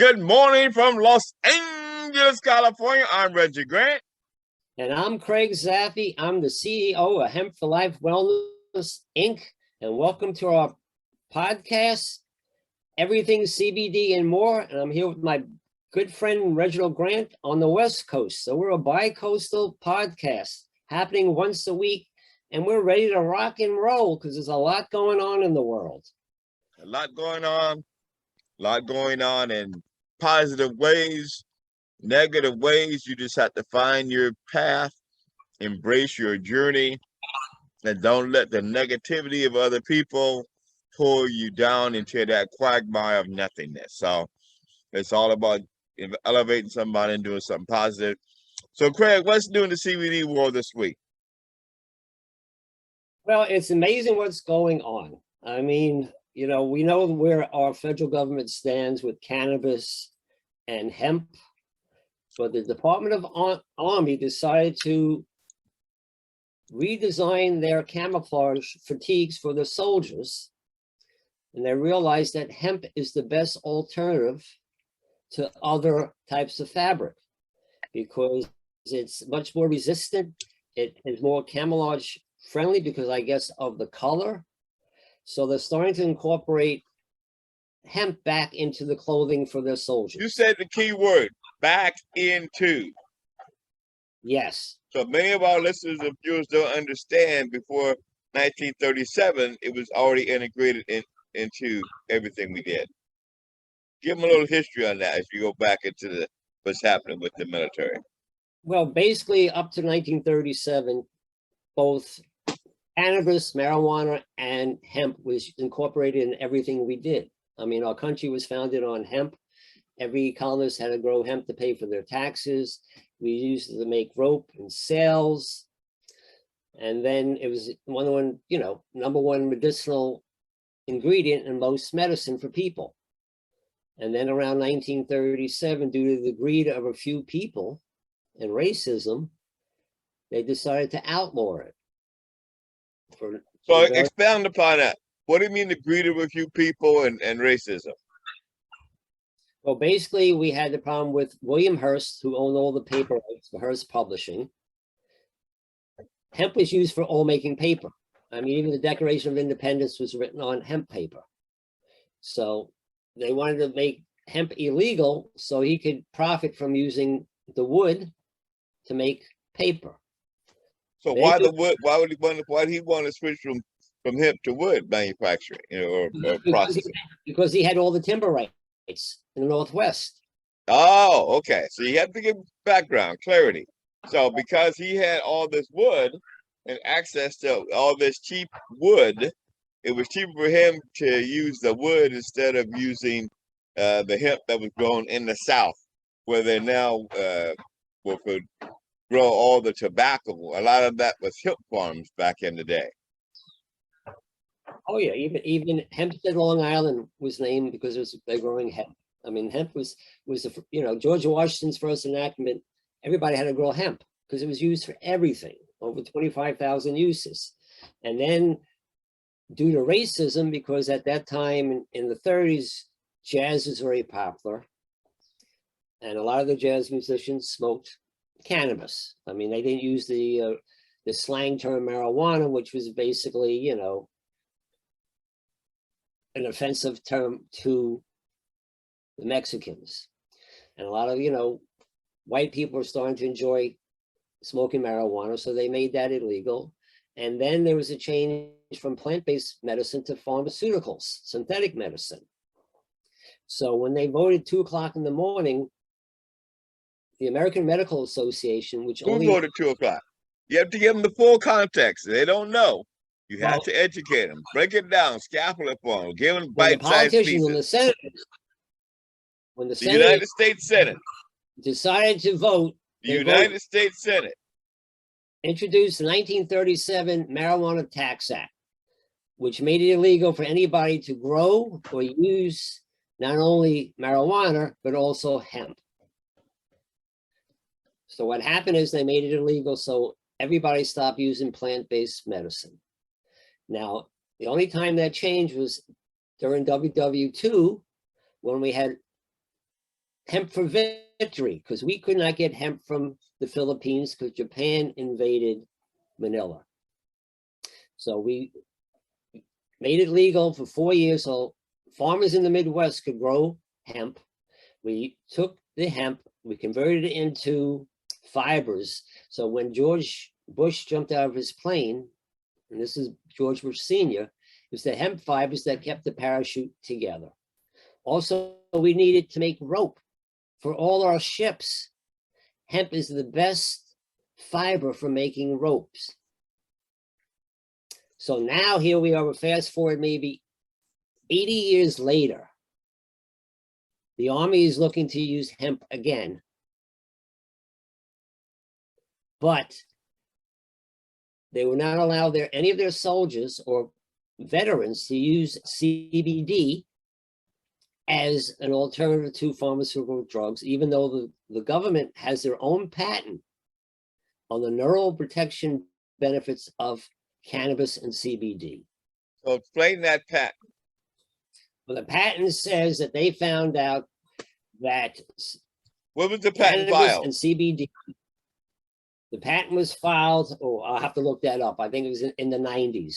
Good morning from Los Angeles, California. I'm Reggie Grant. And I'm Craig Zaffe. I'm the CEO of Hemp for Life Wellness, Inc. And welcome to our podcast, Everything CBD and More. And I'm here with my good friend, Reginald Grant, on the West Coast. So we're a bi-coastal podcast happening once a week. And we're ready to rock and roll because there's a lot going on in the world. A lot going on in positive ways, negative ways. You just have to find your path, embrace your journey, and don't let the negativity of other people pull you down into that quagmire of nothingness. So it's all about elevating somebody and doing something positive. So Craig, what's new in the CBD world this week? Well, it's amazing what's going on. I mean, you know, we know where our federal government stands with cannabis and hemp, but the Department of Army decided to redesign their camouflage fatigues for the soldiers. And they realized that hemp is the best alternative to other types of fabric because it's much more resistant. It is more camouflage friendly because I guess of the color. So they're starting to incorporate hemp back into the clothing for their soldiers. You said the key word, back into. Yes. So many of our listeners and viewers don't understand before 1937, it was already integrated into everything we did. Give them a little history on that as you go back into what's happening with the military. Well, basically up to 1937, both cannabis, marijuana, and hemp was incorporated in everything we did. I mean, our country was founded on hemp. Every colonist had to grow hemp to pay for their taxes. We used it to make rope and sails. And then it was number one medicinal ingredient in most medicine for people. And then around 1937, due to the greed of a few people and racism, they decided to outlaw it. So expound upon that. What do you mean the greed of a few people and racism? Well, basically, we had the problem with William Hearst, who owned all the paper rights for Hearst Publishing. Hemp was used for all making paper. I mean, even the Declaration of Independence was written on hemp paper. So they wanted to make hemp illegal so he could profit from using the wood to make paper. So why the wood? Why would he want to switch from hemp to wood manufacturing, or processing? Because he had all the timber rights in the Northwest. Oh, okay. So you have to give background clarity. So because he had all this wood and access to all this cheap wood, it was cheaper for him to use the wood instead of using the hemp that was grown in the South, where they now could grow all the tobacco. A lot of that was hemp farms back in the day. Oh yeah, even Hempstead, Long Island was named because they're growing hemp. I mean, hemp was George Washington's first enactment. Everybody had to grow hemp because it was used for everything, over 25,000 uses. And then due to racism, because at that time in the 30s, jazz was very popular. And a lot of the jazz musicians smoked cannabis. I mean, they didn't use the slang term marijuana, which was basically, an offensive term to the Mexicans. And a lot of, white people were starting to enjoy smoking marijuana, so they made that illegal. And then there was a change from plant-based medicine to pharmaceuticals, synthetic medicine. So when they voted 2 o'clock in the morning, the American Medical Association, which Who voted 2 o'clock? You have to give them the full context. They don't know. You have to educate them, break it down, scaffold it for them, give them bite-sized pieces. When the United States Senate decided to vote, the United States Senate introduced the 1937 Marijuana Tax Act, which made it illegal for anybody to grow or use not only marijuana, but also hemp. So what happened is they made it illegal, so everybody stopped using plant-based medicine. Now, the only time that changed was during WW2, when we had hemp for victory, because we could not get hemp from the Philippines because Japan invaded Manila. So we made it legal for 4 years so farmers in the Midwest could grow hemp. We took the hemp, we converted it into fibers. So when George Bush jumped out of his plane, and this is George Bush Sr., it was the hemp fibers that kept the parachute together. Also, we needed to make rope for all our ships. Hemp is the best fiber for making ropes. So now here we are, fast forward maybe 80 years later. The Army is looking to use hemp again. But they will not allow any of their soldiers or veterans to use CBD as an alternative to pharmaceutical drugs, even though the government has their own patent on the neural protection benefits of cannabis and CBD. So explain that patent. Well, the patent says that they found out that What was the patent cannabis filed? and CBD, the patent was filed, oh, I'll have to look that up. I think it was in the 90s.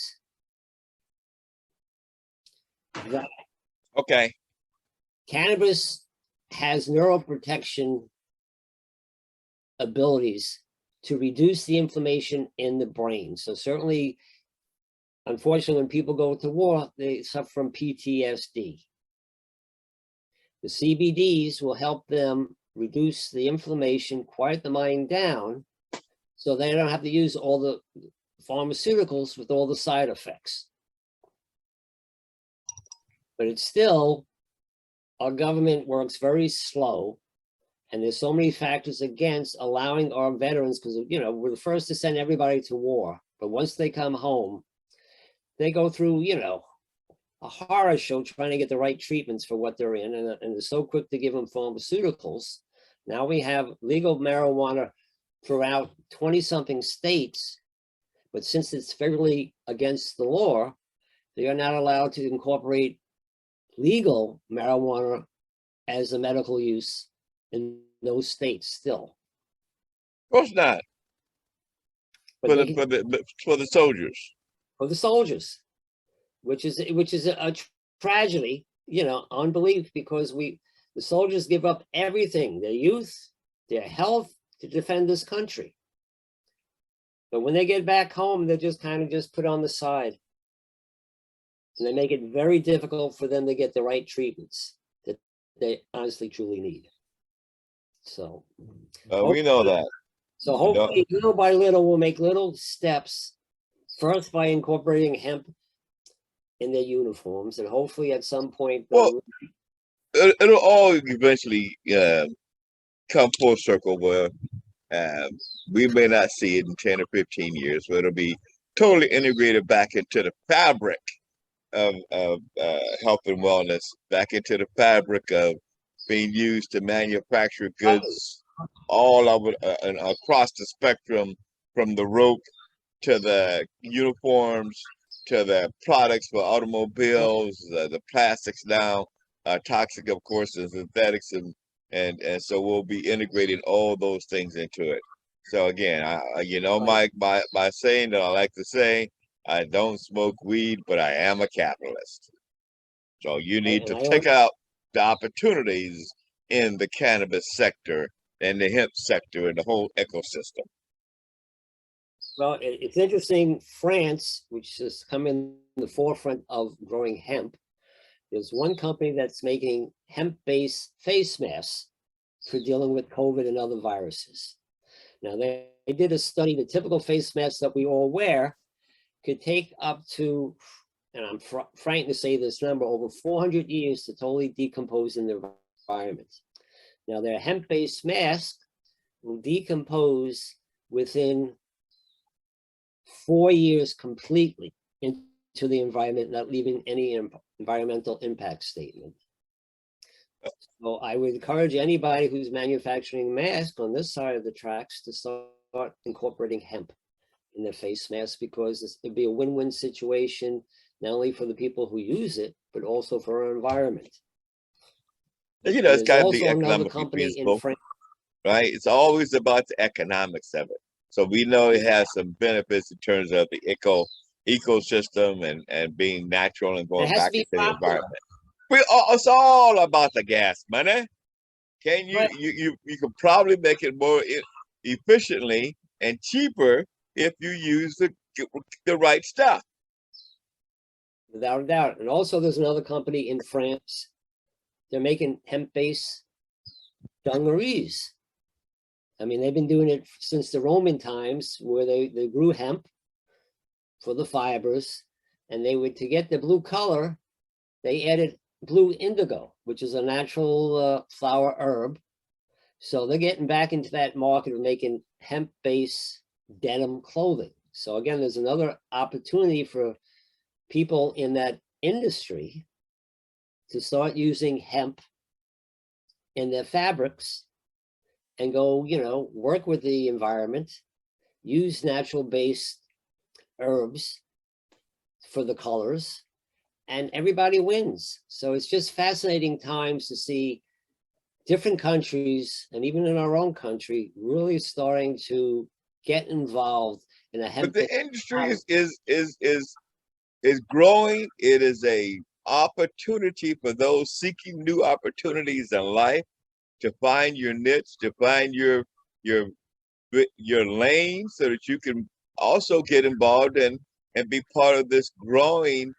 That Okay. cannabis has neuroprotection abilities to reduce the inflammation in the brain. So certainly, unfortunately, when people go to war, they suffer from PTSD. The CBDs will help them reduce the inflammation, quiet the mind down, so they don't have to use all the pharmaceuticals with all the side effects. But it's still, our government works very slow, and there's so many factors against allowing our veterans, because, you know, we're the first to send everybody to war, but once they come home, they go through, you know, a horror show trying to get the right treatments for what they're in, and they're so quick to give them pharmaceuticals. Now we have legal marijuana throughout 20-something states, but since it's federally against the law, they are not allowed to incorporate legal marijuana as a medical use in those states still. Of course not. But For the soldiers. For the soldiers, which is a tragedy, you know, unbelief, because the soldiers give up everything, their youth, their health, to defend this country. But when they get back home, they're just kind of just put on the side. And they make it very difficult for them to get the right treatments that they honestly, truly need. So We know that. So hopefully, little by little, we'll make little steps. First, by incorporating hemp in their uniforms, and hopefully at some point, well, it'll all eventually come full circle where we may not see it in 10 or 15 years, but it'll be totally integrated back into the fabric of health and wellness, back into the fabric of being used to manufacture goods all over and across the spectrum, from the rope to the uniforms to the products for automobiles, the plastics now, toxic, of course, and synthetics, and so we'll be integrating all those things into it. So again, you know, my saying that I like to say, I don't smoke weed, but I am a capitalist. So you need to check out the opportunities in the cannabis sector and the hemp sector and the whole ecosystem. Well, it's interesting. France, which has come in the forefront of growing hemp, there's one company that's making hemp-based face masks for dealing with COVID and other viruses. Now, they did a study. The typical face masks that we all wear could take up to, and I'm frightened to say this number, over 400 years to totally decompose in the environment. Now, their hemp-based mask will decompose within 4 years completely into the environment, not leaving any environmental impact statement. So I would encourage anybody who's manufacturing masks on this side of the tracks to start incorporating hemp in their face masks, because it'd be a win-win situation, not only for the people who use it, but also for our environment. You know, And it's there's got to be also another economically company in feasible, France. right? It's always about the economics of it. So we know it has some benefits in terms of the ecosystem and being natural and It going has to back be into the popular. environment. It's all about the gas money. Can Right. you can probably make it more efficiently and cheaper if you use the right stuff. Without a doubt. And also there's another company in France. They're making hemp-based dungarees. I mean, they've been doing it since the Roman times, where they grew hemp for the fibers, and they would, to get the blue color, they added blue indigo, which is a natural flower herb. So they're getting back into that market of making hemp-based denim clothing. So again, there's another opportunity for people in that industry to start using hemp in their fabrics and go, you know, work with the environment, use natural based herbs for the colors, and everybody wins. So it's just fascinating times to see different countries, and even in our own country, really starting to get involved in a hemp. But the industry is growing. It is a opportunity for those seeking new opportunities in life to find your niche, to find your lane, so that you can also get involved and be part of this growing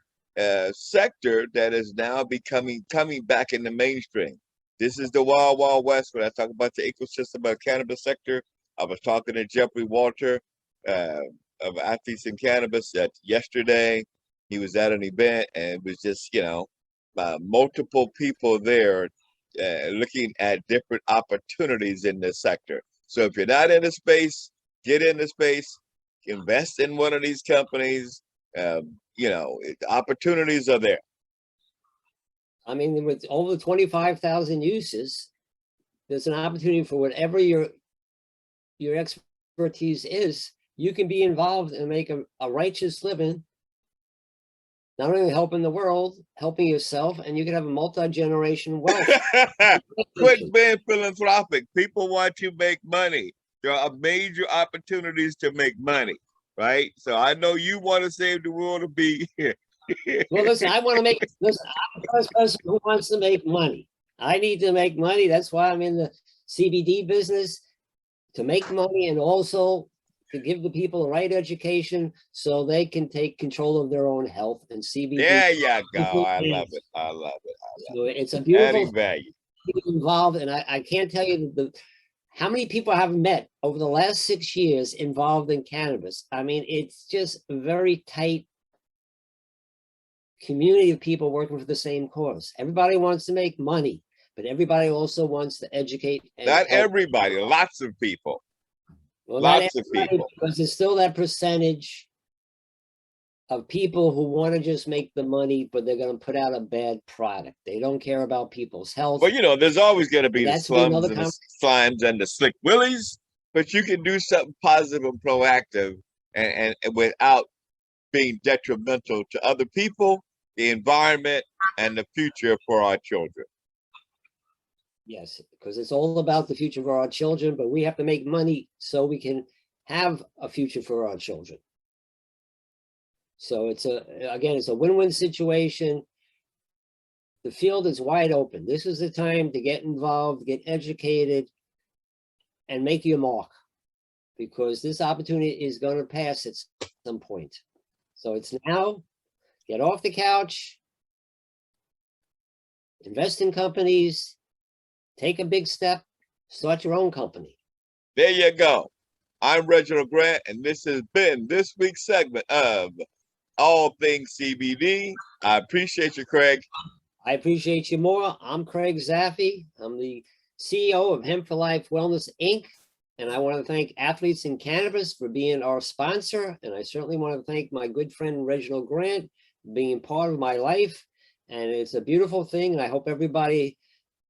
sector that is now coming back in the mainstream. This is the wild, wild west. When I talk about the ecosystem of cannabis sector, I was talking to Jeffrey Walter uh, of Athletes in Cannabis yesterday. He was at an event, and it was just, multiple people there looking at different opportunities in this sector. So if you're not in the space, get in the space, invest in one of these companies. Opportunities are there. I mean, with over 25,000 uses, there's an opportunity for whatever your expertise is. You can be involved and make a righteous living, not only helping the world, helping yourself, and you can have a multi-generation wealth. Quit being philanthropic. People want to make money. There are major opportunities to make money, right? So I know you want to save the world to be here. Well, listen, I'm the first person who wants to make money. I need to make money. That's why I'm in the CBD business, to make money and also to give the people the right education so they can take control of their own health. And CBD. There you go. I love it. I love it. So it's a beautiful value. Involved, and I can't tell you how many people I have met over the last 6 years involved in cannabis. I mean, it's just a very tight community of people working for the same cause. Everybody wants to make money, but everybody also wants to educate. Not everybody, lots of people. Well, lots of people. Because there's still that percentage of people who want to just make the money, but they're going to put out a bad product. They don't care about people's health. Well, there's always going to be the slums and the slimes and the slick willies, but you can do something positive and proactive and without being detrimental to other people, the environment, and the future for our children. Yes, because it's all about the future for our children, but we have to make money so we can have a future for our children. So it's a win-win situation. The field is wide open. This is the time to get involved, get educated, and make your mark, because this opportunity is going to pass at some point. So it's now. Get off the couch, invest in companies, take a big step, start your own company. There you go. I'm Reginald Grant, and this has been this week's segment of All Things CBD. I appreciate you, Craig. I appreciate you more. I'm Craig Zaffe. I'm the CEO of Hemp for Life Wellness, Inc. And I want to thank Athletes in Cannabis for being our sponsor. And I certainly want to thank my good friend, Reginald Grant, being part of my life. And it's a beautiful thing. And I hope everybody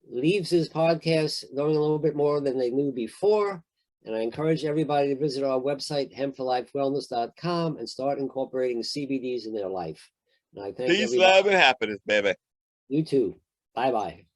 leaves this podcast knowing a little bit more than they knew before. And I encourage everybody to visit our website, hempforlifewellness.com, and start incorporating CBDs in their life. And I thank Peace, love, and happiness, baby. You too. Bye-bye.